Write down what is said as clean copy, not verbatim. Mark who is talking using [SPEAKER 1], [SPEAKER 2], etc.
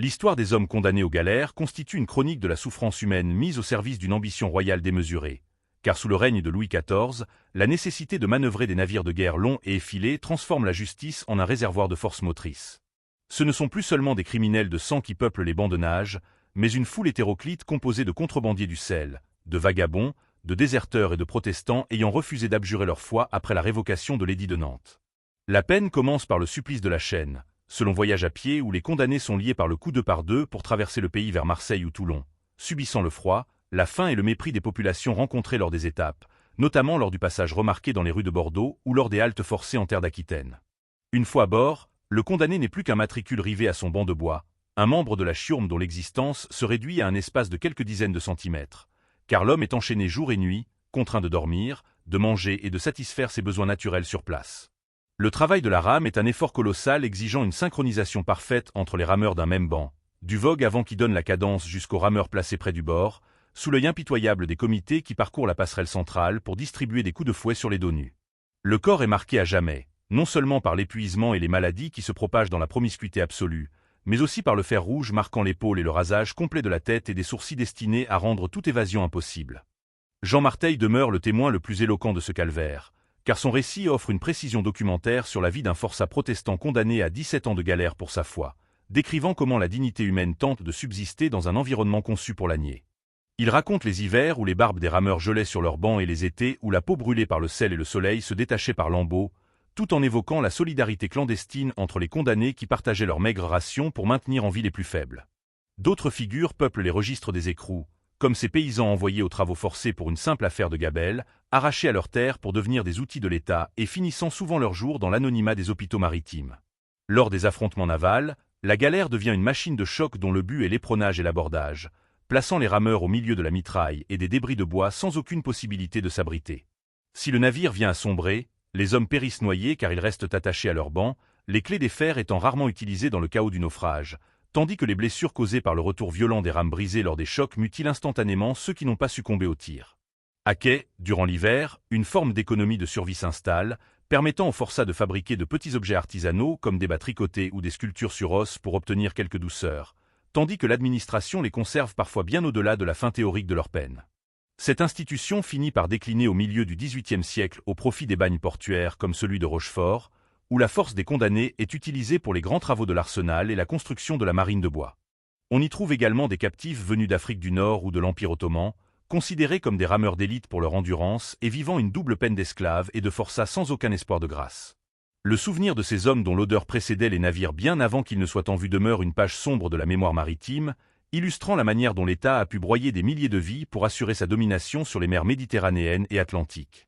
[SPEAKER 1] L'histoire des hommes condamnés aux galères constitue une chronique de la souffrance humaine mise au service d'une ambition royale démesurée. Car sous le règne de Louis XIV, la nécessité de manœuvrer des navires de guerre longs et effilés transforme la justice en un réservoir de force motrice. Ce ne sont plus seulement des criminels de sang qui peuplent les bancs de nage, mais une foule hétéroclite composée de contrebandiers du sel, de vagabonds, de déserteurs et de protestants ayant refusé d'abjurer leur foi après la révocation de l'édit de Nantes. La peine commence par le supplice de la chaîne, selon Voyage à pied où les condamnés sont liés par le cou 2 par 2 pour traverser le pays vers Marseille ou Toulon, subissant le froid, la faim et le mépris des populations rencontrées lors des étapes, notamment lors du passage remarqué dans les rues de Bordeaux ou lors des haltes forcées en terre d'Aquitaine. Une fois à bord, le condamné n'est plus qu'un matricule rivé à son banc de bois, un membre de la chiourme dont l'existence se réduit à un espace de quelques dizaines de centimètres, car l'homme est enchaîné jour et nuit, contraint de dormir, de manger et de satisfaire ses besoins naturels sur place. Le travail de la rame est un effort colossal exigeant une synchronisation parfaite entre les rameurs d'un même banc, du vogue avant qui donne la cadence jusqu'aux rameurs placés près du bord, sous l'œil impitoyable des comités qui parcourent la passerelle centrale pour distribuer des coups de fouet sur les dos nus. Le corps est marqué à jamais, non seulement par l'épuisement et les maladies qui se propagent dans la promiscuité absolue, mais aussi par le fer rouge marquant l'épaule et le rasage complet de la tête et des sourcils destinés à rendre toute évasion impossible. Jean Marteil demeure le témoin le plus éloquent de ce calvaire, car son récit offre une précision documentaire sur la vie d'un forçat protestant condamné à 17 ans de galère pour sa foi, décrivant comment la dignité humaine tente de subsister dans un environnement conçu pour la nier. Il raconte les hivers où les barbes des rameurs gelaient sur leurs bancs et les étés où la peau brûlée par le sel et le soleil se détachait par lambeaux, tout en évoquant la solidarité clandestine entre les condamnés qui partageaient leurs maigres rations pour maintenir en vie les plus faibles. D'autres figures peuplent les registres des écrous, comme ces paysans envoyés aux travaux forcés pour une simple affaire de gabelle, arrachés à leurs terres pour devenir des outils de l'État et finissant souvent leur jour dans l'anonymat des hôpitaux maritimes. Lors des affrontements navals, la galère devient une machine de choc dont le but est l'éperonnage et l'abordage, plaçant les rameurs au milieu de la mitraille et des débris de bois sans aucune possibilité de s'abriter. Si le navire vient à sombrer, les hommes périssent noyés car ils restent attachés à leur banc, les clés des fers étant rarement utilisées dans le chaos du naufrage, tandis que les blessures causées par le retour violent des rames brisées lors des chocs mutilent instantanément ceux qui n'ont pas succombé au tir. À quai, durant l'hiver, une forme d'économie de survie s'installe, permettant aux forçats de fabriquer de petits objets artisanaux comme des bas tricotés ou des sculptures sur os pour obtenir quelques douceurs, tandis que l'administration les conserve parfois bien au-delà de la fin théorique de leur peine. Cette institution finit par décliner au milieu du XVIIIe siècle au profit des bagnes portuaires comme celui de Rochefort, où la force des condamnés est utilisée pour les grands travaux de l'arsenal et la construction de la marine de bois. On y trouve également des captifs venus d'Afrique du Nord ou de l'Empire ottoman, considérés comme des rameurs d'élite pour leur endurance et vivant une double peine d'esclaves et de forçats sans aucun espoir de grâce. Le souvenir de ces hommes dont l'odeur précédait les navires bien avant qu'ils ne soient en vue demeure une page sombre de la mémoire maritime, illustrant la manière dont l'État a pu broyer des milliers de vies pour assurer sa domination sur les mers méditerranéennes et atlantiques.